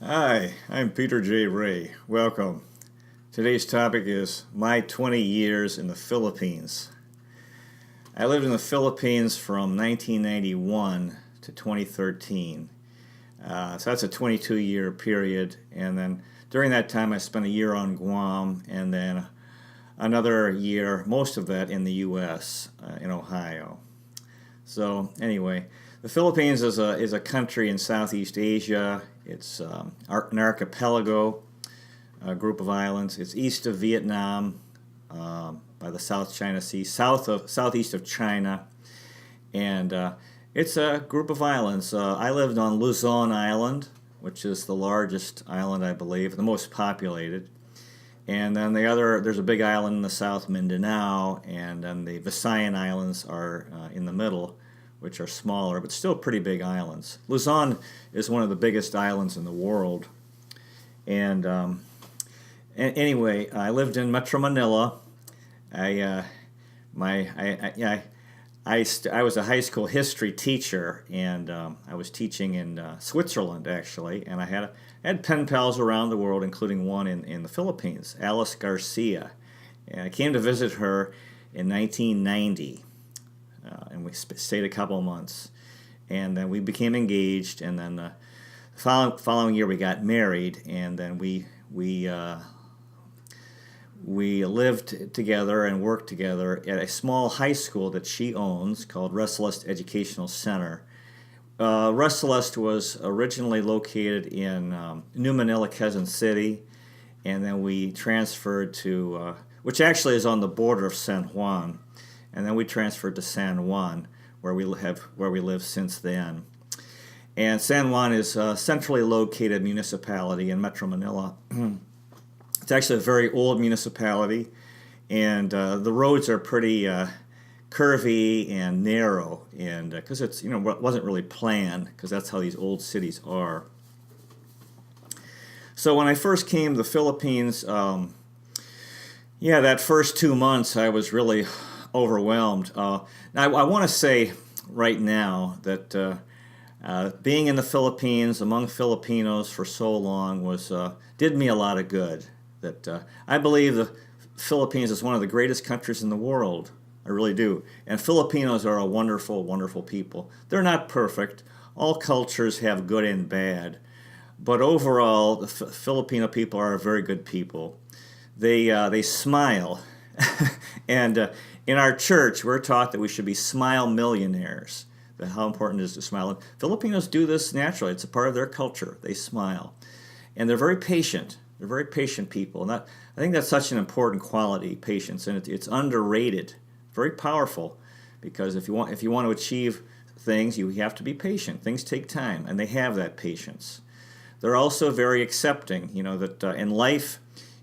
Hi, I'm Peter J. Ray. Welcome. Today's topic is my 20 years in the Philippines. I lived in the Philippines from 1991 to 2013. So that's a 22-year period. And then during that time, I spent a year on Guam and then another year, most of that in the U.S., in Ohio. So anyway, the Philippines is a country in Southeast Asia. It's an archipelago, a group of islands. It's east of Vietnam, by the South China Sea, southeast of China, and it's a group of islands. I lived on Luzon Island, which is the largest island, I believe, the most populated. And then there's a big island in the south, Mindanao, and then the Visayan Islands are in the middle, which are smaller, but still pretty big islands. Luzon is one of the biggest islands in the world. And anyway, I lived in Metro Manila. I was a high school history teacher, and I was teaching in Switzerland, actually, and I had pen pals around the world, including one in the Philippines, Alice Garcia. And I came to visit her in 1990, and we stayed a couple of months. And then we became engaged, and then the following year we got married, and then we lived together and worked together at a small high school that she owns called Restless Educational Center. Restless was originally located in New Manila, Quezon City, and then we transferred to, which actually is on the border of San Juan, and then we transferred to San Juan, where we live since then. And San Juan is a centrally located municipality in Metro Manila. It's actually a very old municipality, and the roads are pretty curvy and narrow, and because it wasn't really planned, because that's how these old cities are. So when I first came to the Philippines, that first 2 months I was really overwhelmed. Now I want to say right now that being in the Philippines among Filipinos for so long did me a lot of good. That I believe the Philippines is one of the greatest countries in the world. I really do. And Filipinos are a wonderful, wonderful people. They're not perfect. All cultures have good and bad. But overall, the Filipino people are very good people. They smile. And in our church, we're taught that we should be smile millionaires. That how important it is to smile. And Filipinos do this naturally. It's a part of their culture. They smile. And they're very patient. They're very patient people, and I think that's such an important quality, patience, and it's underrated, very powerful, because if you want to achieve things, you have to be patient. Things take time, and they have that patience. They're also very accepting. That in life,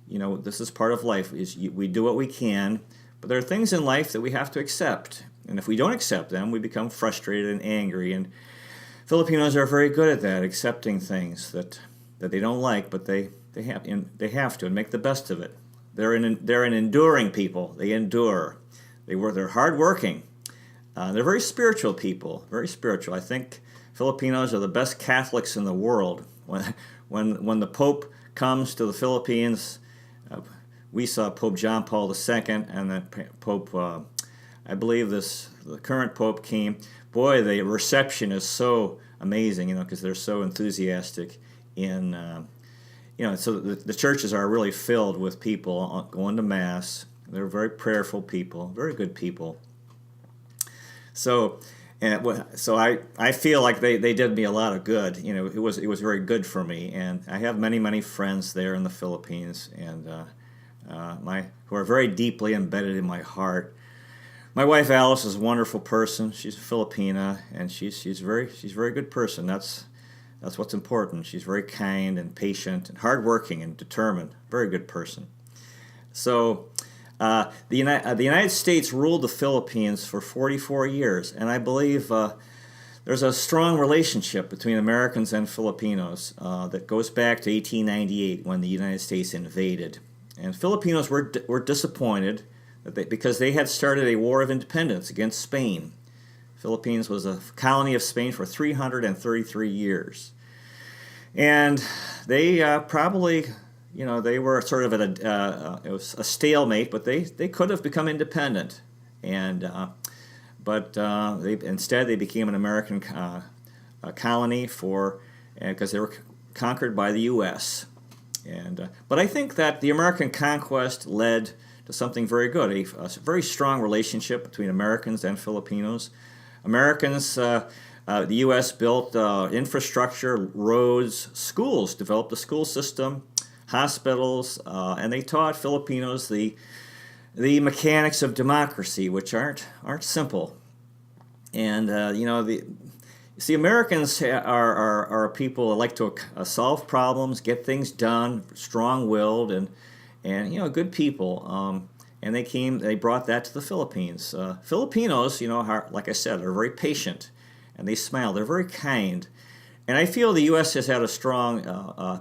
this is part of life. We do what we can, but there are things in life that we have to accept, and if we don't accept them, we become frustrated and angry. And Filipinos are very good at that, accepting things that they don't like, but they have to and make the best of it. They're an enduring people. They endure. They're hardworking. They're very spiritual people. Very spiritual. I think Filipinos are the best Catholics in the world. When the Pope comes to the Philippines, we saw Pope John Paul II, and then Pope, I believe the current Pope came. Boy, the reception is so amazing. Because they're so enthusiastic in. So the churches are really filled with people going to Mass. They're very prayerful people, very good people. So I feel like they did me a lot of good. It was very good for me, and I have many, many friends there in the Philippines, and who are very deeply embedded in my heart. My wife Alice is a wonderful person. She's a Filipina, and she's a very good person. That's what's important. She's very kind and patient and hardworking and determined. Very good person. So the United States ruled the Philippines for 44 years, and I believe there's a strong relationship between Americans and Filipinos that goes back to 1898 when the United States invaded. And Filipinos were disappointed because they had started a war of independence against Spain. Philippines was a colony of Spain for 333 years. And they probably, they were sort of at it was a stalemate, but they could have become independent, and but instead they became an American colony because they were conquered by the U.S. But I think that the American conquest led to something very good, a very strong relationship between Americans and Filipinos. Americans, the U.S. built infrastructure, roads, schools, developed a school system, hospitals, and they taught Filipinos the mechanics of democracy, which aren't simple. And see, Americans are people that like to solve problems, get things done, strong-willed, and good people. And they brought that to the Philippines. Filipinos, like I said, are very patient, and they smile. They're very kind. And I feel the U.S. has had a strong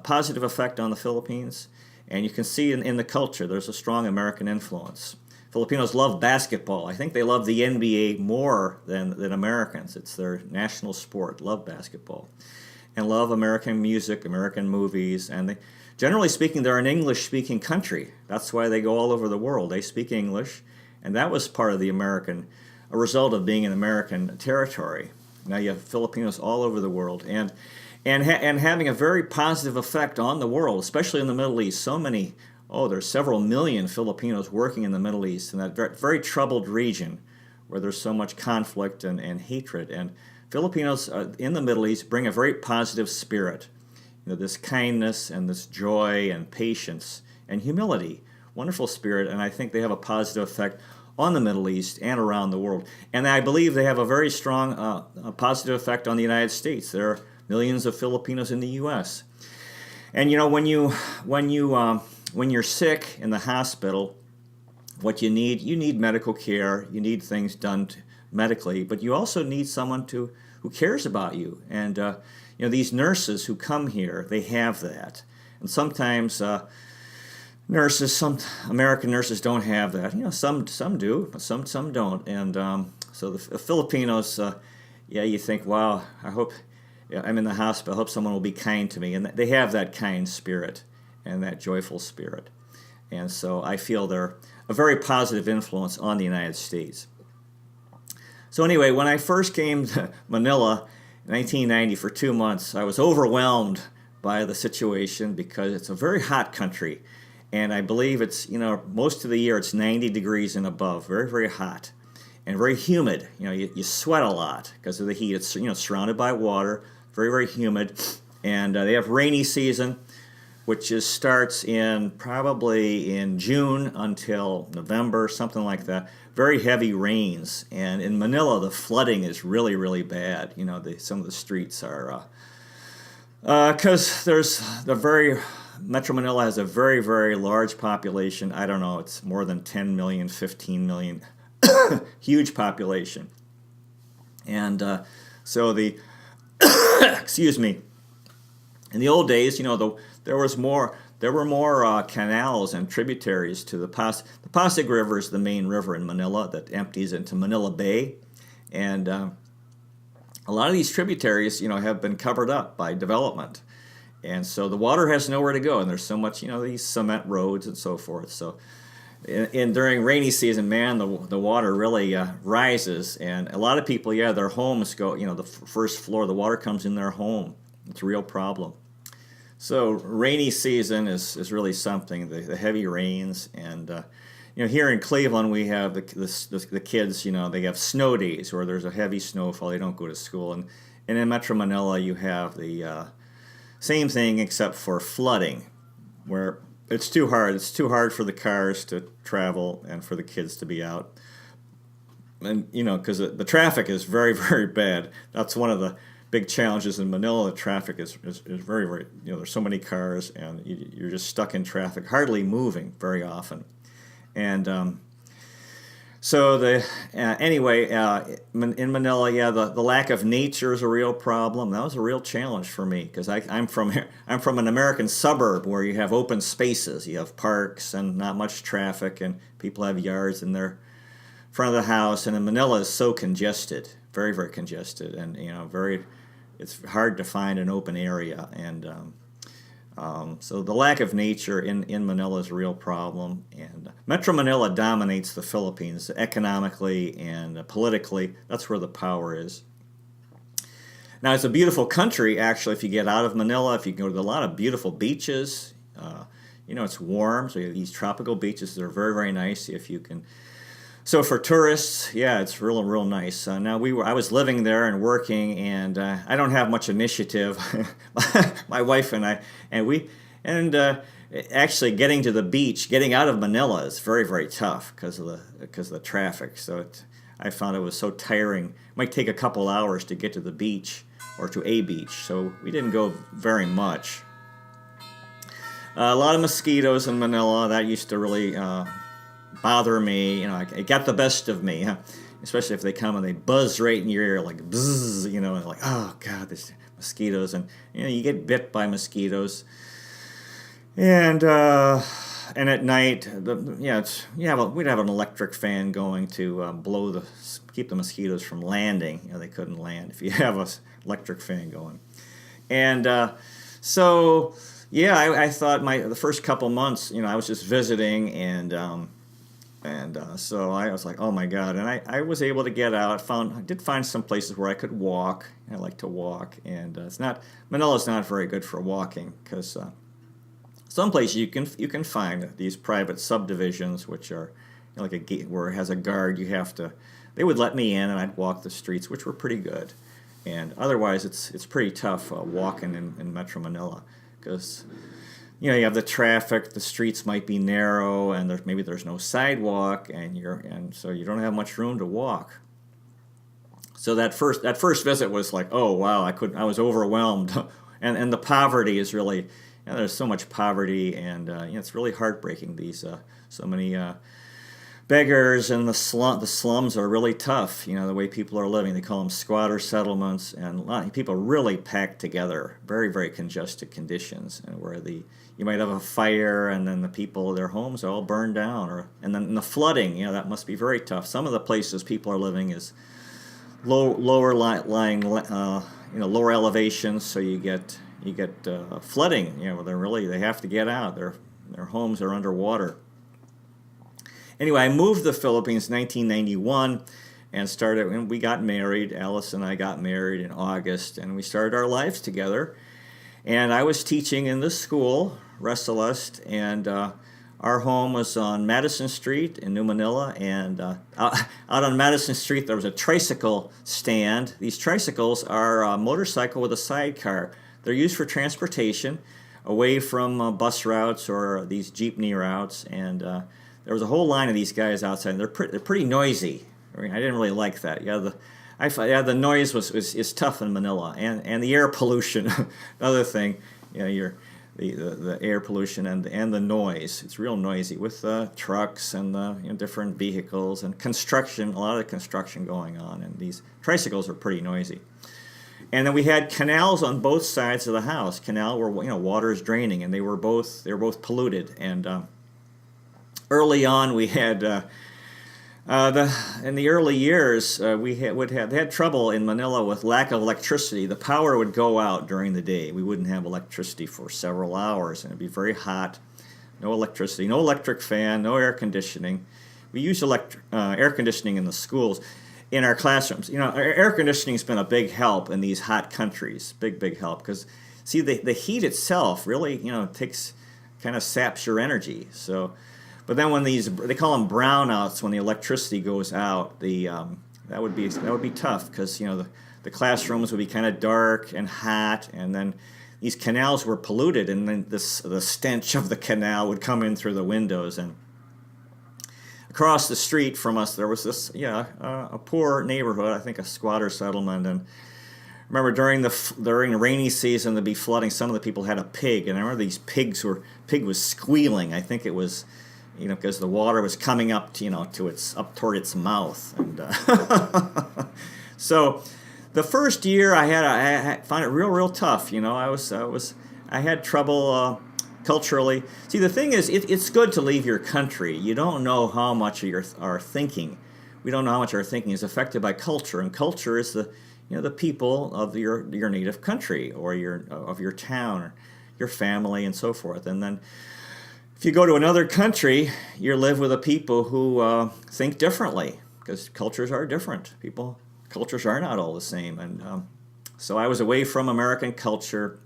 positive effect on the Philippines, and you can see in the culture there's a strong American influence. Filipinos love basketball. I think they love the NBA more than Americans. It's their national sport, love basketball, and love American music, American movies, and generally speaking, they're an English-speaking country. That's why they go all over the world. They speak English, and that was part of a result of being an American territory. Now you have Filipinos all over the world, and having a very positive effect on the world, especially in the Middle East. There's several million Filipinos working in the Middle East, in that very, very troubled region where there's so much conflict and hatred. And Filipinos in the Middle East bring a very positive spirit. This kindness and this joy and patience and humility, wonderful spirit, and I think they have a positive effect on the Middle East and around the world. And I believe they have a very strong positive effect on the United States. There are millions of Filipinos in the U.S. And when you're sick in the hospital, what you need medical care. You need things done medically, but you also need someone who cares about you. And these nurses who come here, they have that. And sometimes some American nurses don't have that. Some do, but some don't. And so the Filipinos, you think, wow, I hope I'm in the hospital. I hope someone will be kind to me. And they have that kind spirit and that joyful spirit. And so I feel they're a very positive influence on the United States. So anyway, when I first came to Manila in 1990 for 2 months, I was overwhelmed by the situation because it's a very hot country. And I believe it's, most of the year it's 90 degrees and above, very, very hot and very humid. You sweat a lot because of the heat. It's, surrounded by water, very, very humid. And they have rainy season, which starts probably in June until November, something like that. Very heavy rains. And in Manila, the flooding is really, really bad. Some of the streets are, because Metro Manila has a very, very large population. I don't know, it's more than 10 million, 15 million, huge population. And so excuse me, in the old days, there were more canals and tributaries to the Pasig. The Pasig River is the main river in Manila that empties into Manila Bay, and a lot of these tributaries, have been covered up by development, and so the water has nowhere to go, and there's so much, these cement roads and so forth. So, during rainy season, man, the water really rises, and a lot of people, their homes go, the first floor, the water comes in their home. It's a real problem. So rainy season is really something, the heavy rains. And, here in Cleveland we have the kids, they have snow days where there's a heavy snowfall. They don't go to school. And in Metro Manila you have the same thing except for flooding, where it's too hard. It's too hard for the cars to travel and for the kids to be out. And, because the traffic is very, very bad. That's one of the big challenges in Manila. The traffic is very, very, there's so many cars, and you're just stuck in traffic, hardly moving very often. And anyway, in Manila, the lack of nature is a real problem. That was a real challenge for me because I'm from an American suburb where you have open spaces, you have parks and not much traffic, and people have yards in their front of the house. And in Manila is so congested, very, very congested, and it's hard to find an open area. And So the lack of nature in Manila is a real problem, and Metro Manila dominates the Philippines economically and politically. That's where the power is. Now, it's a beautiful country, actually, if you get out of Manila, if you go to a lot of beautiful beaches. It's warm, so you have these tropical beaches that are very, very nice if you can. So for tourists, yeah, it's real nice. Now, I was living there and working, and I don't have much initiative. My wife and I, actually getting to the beach, getting out of Manila is very, very tough because of the traffic. So I found it was so tiring. It might take a couple hours to get to the beach or to a beach, so we didn't go very much. A lot of mosquitoes in Manila. That used to really bother me. It got the best of me, especially if they come and they buzz right in your ear, like buzz, and like, oh God, there's mosquitoes, and you get bit by mosquitoes. And at night, we'd have an electric fan going to keep the mosquitoes from landing. They couldn't land if you have an electric fan going. And so, yeah, I thought the first couple months, I was just visiting, and so I was like, oh my God, and I was able to get out. I did find some places where I could walk. I like to walk, and Manila's not very good for walking because. Some places you can find these private subdivisions, which are like a gate where it has a guard. They would let me in, and I'd walk the streets, which were pretty good. And otherwise, it's pretty tough walking in Metro Manila because you have the traffic. The streets might be narrow, and there's no sidewalk, and so you don't have much room to walk. So that first visit was like, oh wow, I was overwhelmed, and the poverty is really. There's so much poverty, and it's really heartbreaking. So many beggars, and the slums are really tough. The way people are living, they call them squatter settlements, and a lot of people really packed together, very, very congested conditions, and where you might have a fire, and then their homes are all burned down, and then the flooding. That must be very tough. Some of the places people are living is lower lying, lower elevations, so you get flooding. They have to get out. Their homes are underwater. Anyway, I moved to the Philippines in 1991 and we got married. Alice and I got married in August, and we started our lives together. And I was teaching in this school, Restless, and our home was on Madison Street in New Manila, and out on Madison Street there was a tricycle stand. These tricycles are a motorcycle with a sidecar. They're used for transportation away from bus routes or these jeepney routes, and there was a whole line of these guys outside, and they're pretty noisy. I didn't really like that. The noise is tough in Manila, and the air pollution. Another thing, the air pollution and the noise. It's real noisy with trucks and different vehicles and construction. A lot of construction going on, and these tricycles are pretty noisy. And then we had canals on both sides of the house. Canal where water is draining, and they were both polluted. And early on, we had in the early years they had trouble in Manila with lack of electricity. The power would go out during the day. We wouldn't have electricity for several hours, and it'd be very hot. No electricity, no electric fan, no air conditioning. We use air conditioning in the schools. In our classrooms, air conditioning's been a big help in these hot countries. Big help, because see the heat itself really kind of saps your energy. So, but then when they call them brownouts, when the electricity goes out, that would be tough because the classrooms would be kind of dark and hot, and then these canals were polluted, and then the stench of the canal would come in through the windows. And across the street from us, there was a poor neighborhood, I think a squatter settlement. And I remember during the rainy season, there'd be flooding. Some of the people had a pig, and I remember pig was squealing. I think it was, because the water was coming up, up toward its mouth. And so, the first year I found it real tough. I had trouble. Culturally, see, the thing is, it's good to leave your country. You don't know how much of our thinking. We don't know how much our thinking is affected by culture, and culture is the people of your native country or of your town. your family and so forth. And then if you go to another country, you live with a people who think differently, because cultures are different. Cultures are not all the same. And so I was away from American culture.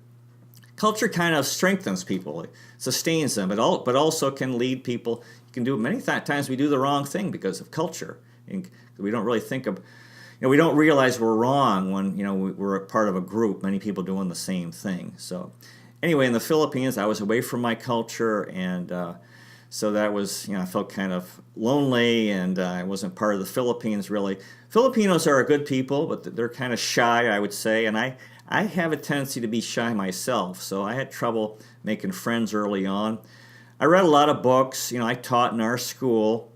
Culture kind of strengthens people, it sustains them, but also can lead people. You can do many times we do the wrong thing because of culture. And we don't really think of, we don't realize we're wrong when we're a part of a group, many people doing the same thing. So anyway, in the Philippines, I was away from my culture, and so that was, I felt kind of lonely, and I wasn't part of the Philippines really. Filipinos are a good people, but they're kind of shy, I would say, and I have a tendency to be shy myself, so I had trouble making friends early on. I read a lot of books. I taught in our school,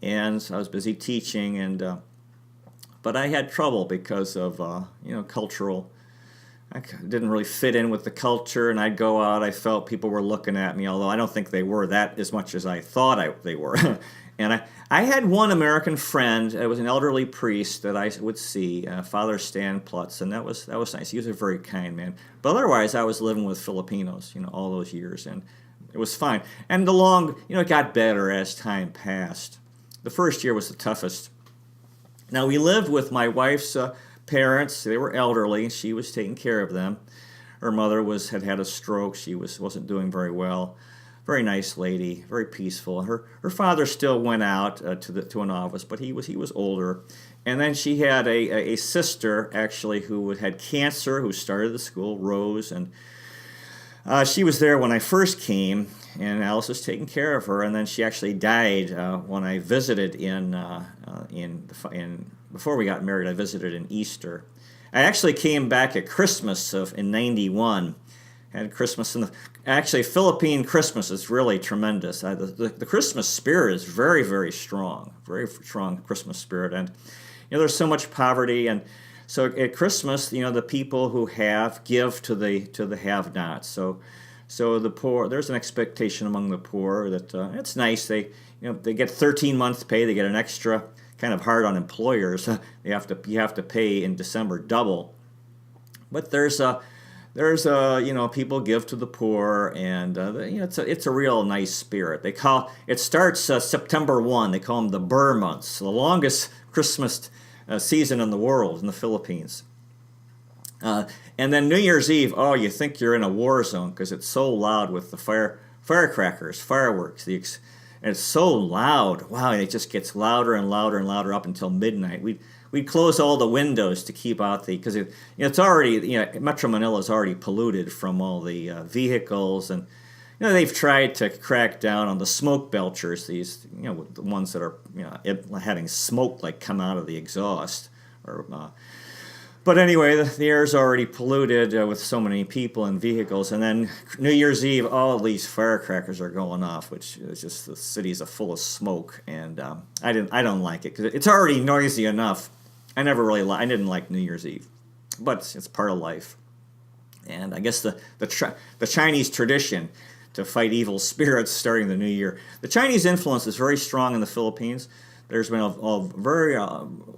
and I was busy teaching, and but I had trouble because of cultural. I didn't really fit in with the culture, and I'd go out. I felt people were looking at me, although I don't think they were that as much as I thought they were. And I had one American friend. It was an elderly priest that I would see, Father Stan Plutz, and that was nice. He was a very kind man. But otherwise, I was living with Filipinos, all those years, and it was fine. And it got better as time passed. The first year was the toughest. Now, we lived with my wife's parents. They were elderly. She was taking care of them. Her mother had a stroke. She wasn't doing very well. Very nice lady, very peaceful. Her father still went out to an office, but he was older. And then she had a sister actually who had cancer, who started the school, Rose, and she was there when I first came, and Alice was taking care of her. And then she actually died when I visited before we got married. I visited in Easter. I actually came back at Christmas in '91. Had Christmas actually Philippine Christmas is really tremendous. The Christmas spirit is very, very strong Christmas spirit, and there's so much poverty, and so at Christmas, the people who have give to the have-nots. So the poor, there's an expectation among the poor that it's nice. They get 13 months pay. They get an extra, kind of hard on employers. You have to pay in December double, but there's people give to the poor, and it's a real nice spirit. It starts September 1. They call them the Burr months, the longest Christmas season in the world in the Philippines. And then New Year's Eve, you think you're in a war zone because it's so loud with the firecrackers, fireworks. And it's so loud. Wow, it just gets louder and louder and louder up until midnight. We'd close all the windows to keep out because it's already, Metro Manila is already polluted from all the vehicles, and they've tried to crack down on the smoke belchers, these the ones that are having smoke come out of the exhaust, but anyway, the air is already polluted with so many people and vehicles, and then New Year's Eve, all these firecrackers are going off, which is just the cities are full of smoke, and I don't like it because it's already noisy enough. I didn't like New Year's Eve, but it's part of life, and I guess the Chinese tradition to fight evil spirits starting the new year. The Chinese influence is very strong in the Philippines. There's been a very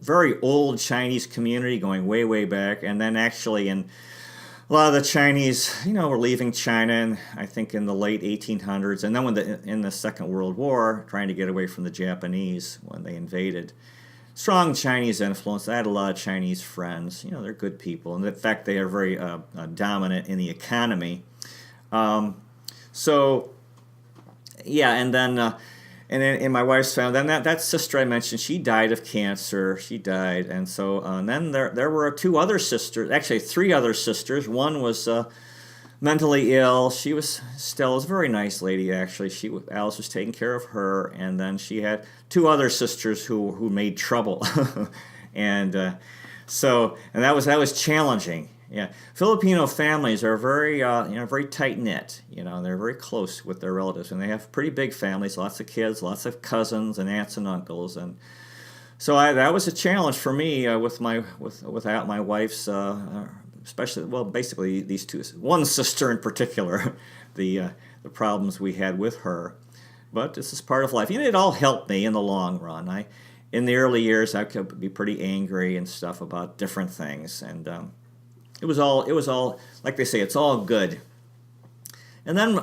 very old Chinese community going way, way back, and then actually a lot of the Chinese, were leaving China, I think in the late 1800s, and then in the Second World War, trying to get away from the Japanese when they invaded. Strong Chinese influence. I had a lot of Chinese friends. They're good people, and in fact, they are very dominant in the economy. And then my wife's family, then that sister I mentioned, she died of cancer. She died, and so and then there were two other sisters, actually three other sisters. One was mentally ill. She was Stella's a very nice lady, actually. Alice was taking care of her, and then she had two other sisters who made trouble, and that was challenging. Yeah, Filipino families are very very tight knit. They're very close with their relatives, and they have pretty big families, lots of kids, lots of cousins and aunts and uncles, and so that was a challenge for me without my wife's, basically these two, one sister in particular, the problems we had with her. But this is part of life. It all helped me in the long run. In the early years, I could be pretty angry and stuff about different things, and it was all like they say, it's all good. And then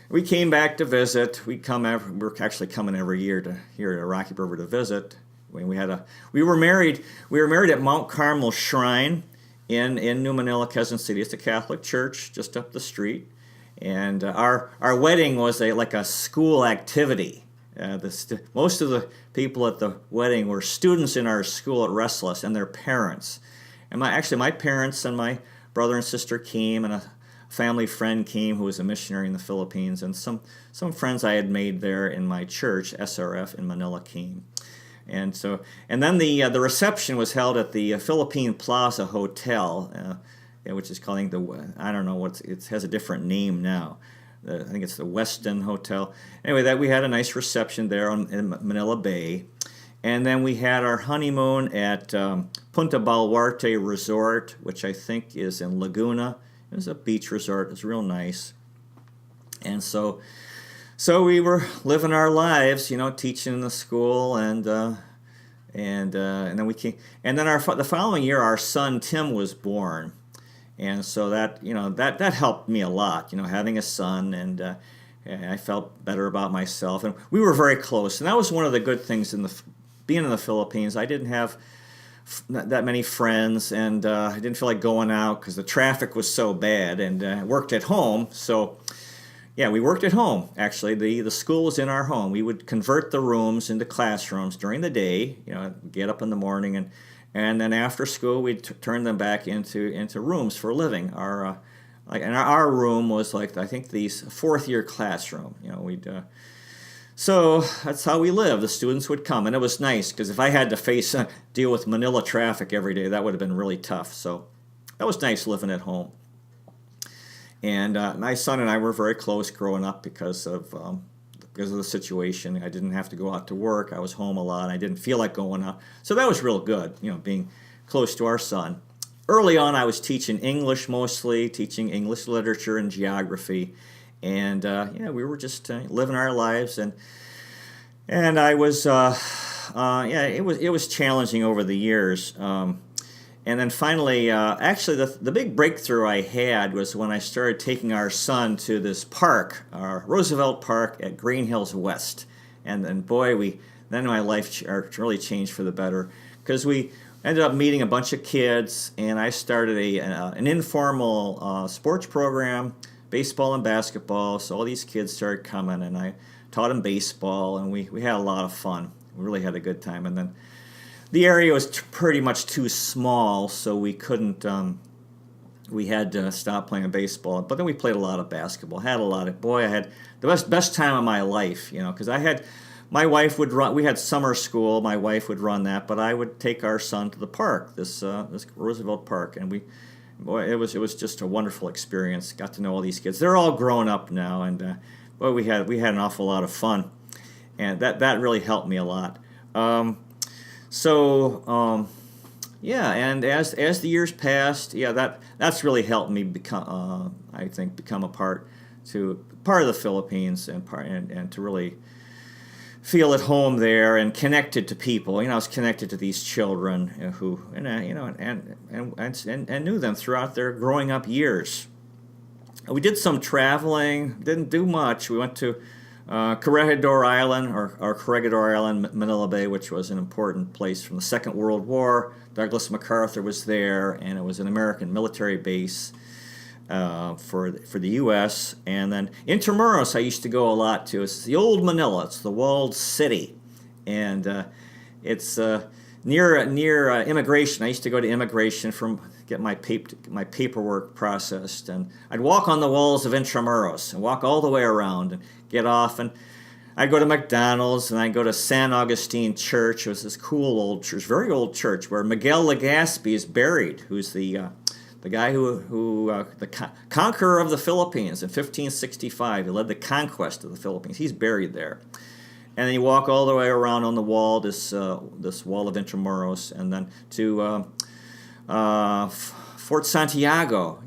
we came back to visit. We're actually coming every year to here to Rocky River to visit. We were married at Mount Carmel Shrine in New Manila, Quezon City. It's a Catholic church just up the street. And our wedding was like a school activity. Most of the people at the wedding were students in our school at Restless and their parents. And my parents and my brother and sister came, and a family friend came who was a missionary in the Philippines, and some friends I had made there in my church, SRF in Manila, came. And then the reception was held at the Philippine Plaza Hotel, which is called I don't know it has a different name now. I think it's the Westin Hotel. Anyway, we had a nice reception there in Manila Bay. And then we had our honeymoon at Punta Baluarte Resort, which I think is in Laguna. It was a beach resort. It was real nice. And so we were living our lives, teaching in the school, and then we came. And then the following year, our son Tim was born. And so that helped me a lot, having a son, and I felt better about myself. And we were very close. And that was one of the good things being in the Philippines. I didn't have that many friends, and I didn't feel like going out because the traffic was so bad, and I worked at home. So, yeah, we worked at home, actually. The school was in our home. We would convert the rooms into classrooms during the day, get up in the morning, and then after school, we'd turn them back into rooms for living. Our room was I think the fourth-year classroom. So that's how we lived. The students would come, and it was nice because if I had to deal with Manila traffic every day, that would have been really tough. So that was nice living at home. And my son and I were very close growing up because of the situation. I didn't have to go out to work. I was home a lot. I didn't feel like going out. So that was real good, being close to our son. Early on, I was teaching English mostly, teaching English literature and geography. And, we were just living our lives. And I was, it was challenging over the years. And then finally, actually, the big breakthrough I had was when I started taking our son to this park, Roosevelt Park at Green Hills West. And then, then my life really changed for the better because we ended up meeting a bunch of kids, and I started an informal sports program, baseball and basketball. So all these kids started coming, and I taught them baseball, and we had a lot of fun. We really had a good time. And then the area was pretty much too small, so we couldn't. We had to stop playing baseball. But then we played a lot of basketball. I had the best time of my life, because my wife would run. We had summer school. My wife would run that, but I would take our son to the park, this Roosevelt Park, and it was just a wonderful experience. Got to know all these kids. They're all grown up now, and we had an awful lot of fun, and that really helped me a lot. And as the years passed, that's really helped me become a part of the Philippines and to really feel at home there and connected to people. I was connected to these children who and knew them throughout their growing up years. We did some traveling, didn't do much. We went to Corregidor Island, or Corregidor Island, Manila Bay, which was an important place from the Second World War. Douglas MacArthur was there, and it was an American military base for the U.S. And then Intramuros, I used to go a lot to. It's the old Manila. It's the walled city, and it's near immigration. I used to go to immigration get my paperwork processed, and I'd walk on the walls of Intramuros and walk all the way around and get off, and I'd go to McDonald's, and I'd go to San Augustine Church. It was this cool old church, very old church, where Miguel Legazpi is buried, who's the guy the conqueror of the Philippines in 1565. He led the conquest of the Philippines. He's buried there. And then you walk all the way around on the wall, this wall of Intramuros, and then to Fort Santiago,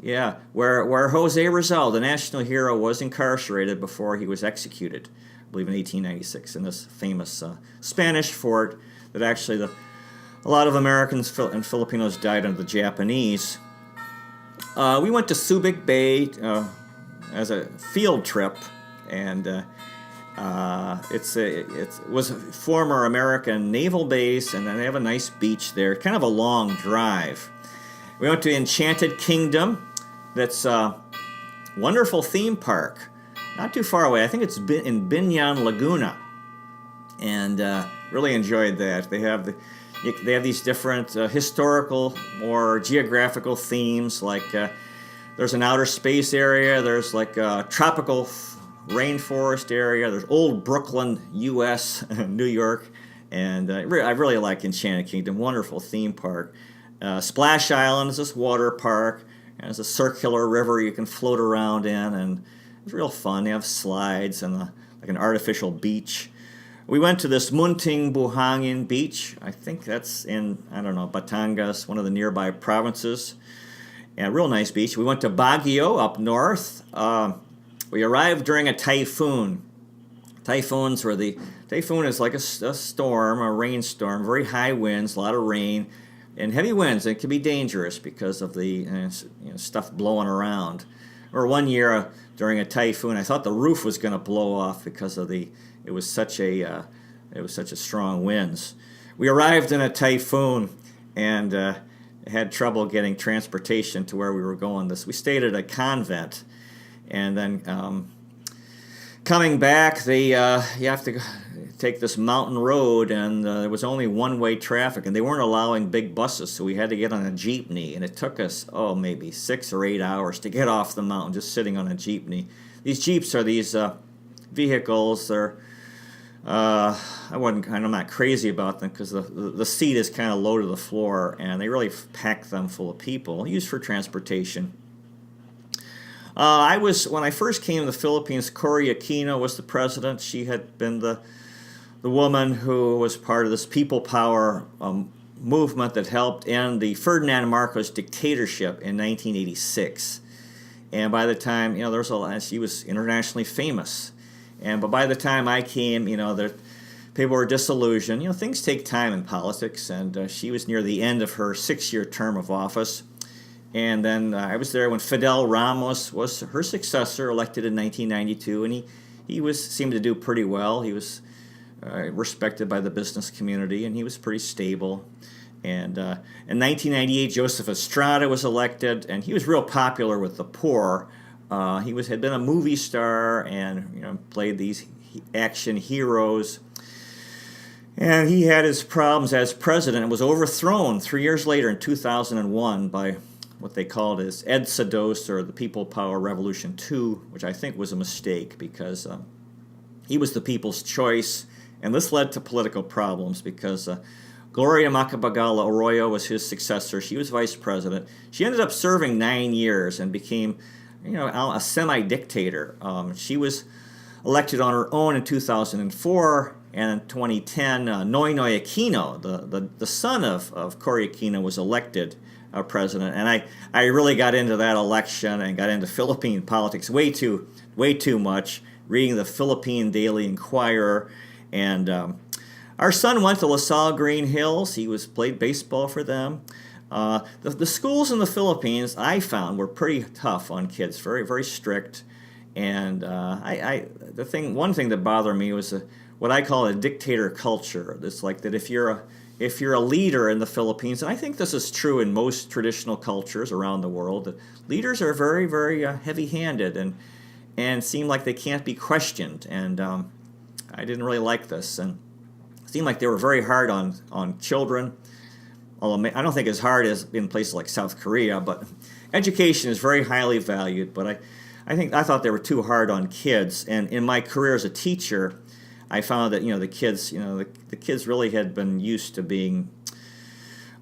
where Jose Rizal, the national hero, was incarcerated before he was executed, I believe in 1896, in this famous Spanish fort that actually a lot of Americans and Filipinos died under the Japanese. We went to Subic Bay, as a field trip, and it was a former American naval base, and then they have a nice beach there. Kind of a long drive. We went to Enchanted Kingdom. That's a wonderful theme park, not too far away. I think it's in Binyan Laguna, and really enjoyed that. They have these different historical or geographical themes, like there's an outer space area, there's like a tropical rainforest area, there's old Brooklyn, U.S., New York, and I really like Enchanted Kingdom. Wonderful theme park. Splash Island is this water park, and there's a circular river you can float around in, and it's real fun. They have slides and like an artificial beach. We went to this Munting Buhangin beach. I think that's in, I don't know, Batangas, one of the nearby provinces. And a real nice beach. We went to Baguio up north. We arrived during a typhoon. Typhoon is like a storm, a rainstorm, very high winds, a lot of rain, and heavy winds. It can be dangerous because of the stuff blowing around. Or one year during a typhoon, I thought the roof was going to blow off because of it was such a strong winds. We arrived in a typhoon and had trouble getting transportation to where we were going. We stayed at a convent, and then coming back, you have to take this mountain road, and there was only one-way traffic, and they weren't allowing big buses, so we had to get on a jeepney, and it took us maybe 6 or 8 hours to get off the mountain just sitting on a jeepney. These jeeps are these vehicles. They're I'm not crazy about them because the seat is kind of low to the floor, and they really pack them full of people, used for transportation. When I first came to the Philippines, Cory Aquino was the president. She had been the woman who was part of this people power movement that helped end the Ferdinand Marcos dictatorship in 1986. And by the time, she was internationally famous. But by the time I came, people were disillusioned. Things take time in politics, and she was near the end of her 6-year term of office. And then I was there when Fidel Ramos was her successor, elected in 1992, and he seemed to do pretty well. He was respected by the business community, and he was pretty stable. And in 1998, Joseph Estrada was elected, and he was real popular with the poor. He had been a movie star and played these action heroes. And he had his problems as president and was overthrown 3 years later in 2001 by what they called as EDSA-DOS, or the People Power Revolution 2, which I think was a mistake because he was the people's choice. And this led to political problems because Gloria Macapagal Arroyo was his successor. She was vice president. She ended up serving 9 years and became a semi-dictator. She was elected on her own in 2004, and in 2010, Noynoy Aquino, the son of Cory Aquino, was elected president. And I really got into that election and got into Philippine politics way too much, reading the Philippine Daily Inquirer. And our son went to LaSalle Green Hills. He played baseball for them. The schools in the Philippines, I found, were pretty tough on kids, very, very strict. And one thing that bothered me was what I call a dictator culture. It's like that if you're a leader in the Philippines, and I think this is true in most traditional cultures around the world, that leaders are very, very heavy-handed and seem like they can't be questioned. And I didn't really like this. And it seemed like they were very hard on children. Although I don't think as hard as in places like South Korea, but education is very highly valued. But I thought they were too hard on kids. And in my career as a teacher, I found that the kids really had been used to being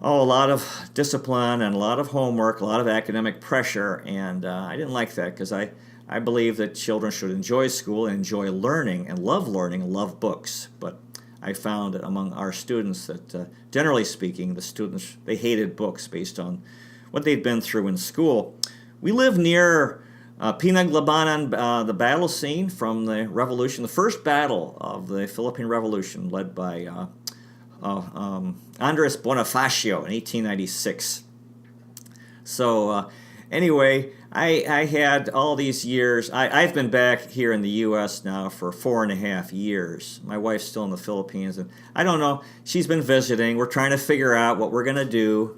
a lot of discipline and a lot of homework, a lot of academic pressure, and I didn't like that because I believe that children should enjoy school and enjoy learning and love books. But I found that among our students that, generally speaking, the students, they hated books based on what they'd been through in school. We live near Pinaglabanan, the battle scene from the revolution, the first battle of the Philippine Revolution, led by Andres Bonifacio in 1896. So anyway, I had all these years. I've been back here in the U.S. now for 4.5 years. My wife's still in the Philippines, and I don't know. She's been visiting. We're trying to figure out what we're going to do.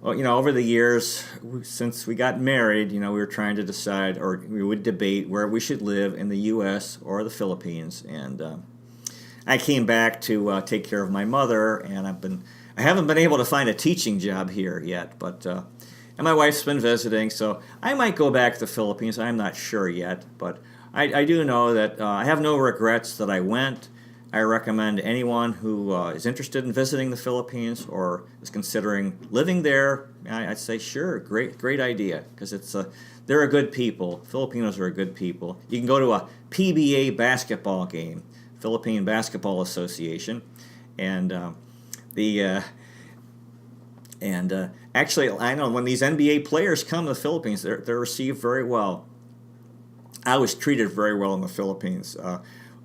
Over the years, since we got married, we were trying to decide, or we would debate where we should live in the U.S. or the Philippines. And I came back to take care of my mother, and I haven't been able to find a teaching job here yet, but. And my wife's been visiting, so I might go back to the Philippines. I'm not sure yet, but I do know that I have no regrets that I went. I recommend anyone who is interested in visiting the Philippines or is considering living there. I'd say, sure, great idea, because they're a good people. Filipinos are a good people. You can go to a PBA basketball game, Philippine Basketball Association, and actually, I know when these NBA players come to the Philippines, they're received very well. I was treated very well in the Philippines.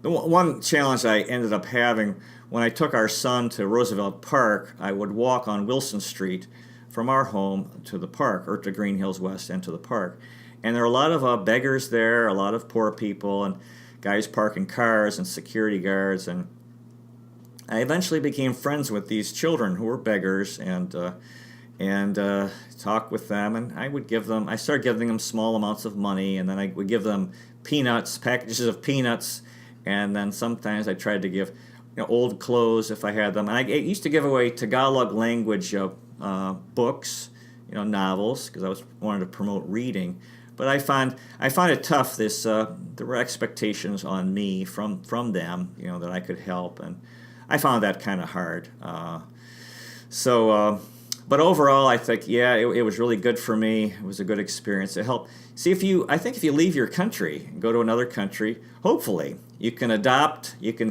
The one challenge I ended up having when I took our son to Roosevelt Park, I would walk on Wilson Street from our home to the park, or to Green Hills West and to the park. And there were a lot of beggars there, a lot of poor people, and guys parking cars and security guards. And I eventually became friends with these children who were beggars, and talk with them, and I started giving them small amounts of money, and then I would give them packages of peanuts, and then sometimes I tried to give old clothes if I had them. And I used to give away Tagalog language books, novels, because I wanted to promote reading. But I find it tough. There were expectations on me from them, that I could help, and I found that kind of hard. But overall, I think, it was really good for me. It was a good experience. It helped. See, I think if you leave your country and go to another country, hopefully you can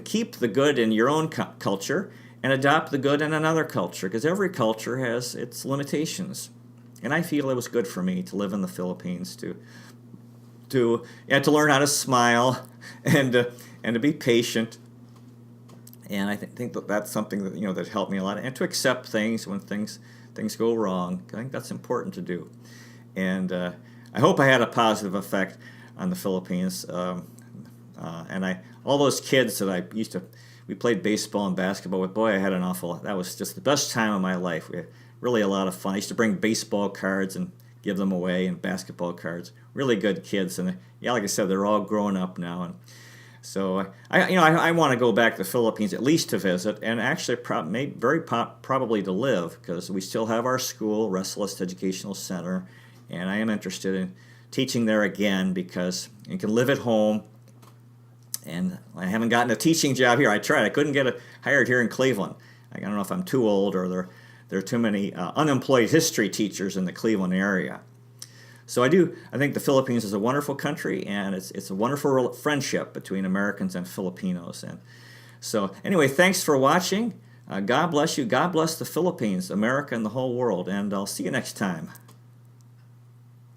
keep the good in your own culture and adopt the good in another culture, because every culture has its limitations. And I feel it was good for me to live in the Philippines, to learn how to smile and to be patient. And I think that's something that helped me a lot, and to accept things when things go wrong. I think that's important to do. And I hope I had a positive effect on the Philippines. All those kids that we played baseball and basketball with, boy, that was just the best time of my life. We had really a lot of fun. I used to bring baseball cards and give them away, and basketball cards. Really good kids. And like I said, they're all grown up now. And so I want to go back to the Philippines at least to visit, and actually probably to live, because we still have our school, Restless Educational Center, and I am interested in teaching there again, because you can live at home. And I haven't gotten a teaching job here. I tried. I couldn't get hired here in Cleveland. I don't know if I'm too old, or there are too many unemployed history teachers in the Cleveland area. So I think the Philippines is a wonderful country, and it's a wonderful friendship between Americans and Filipinos. And so anyway, thanks for watching. God bless you. God bless the Philippines, America, and the whole world. And I'll see you next time.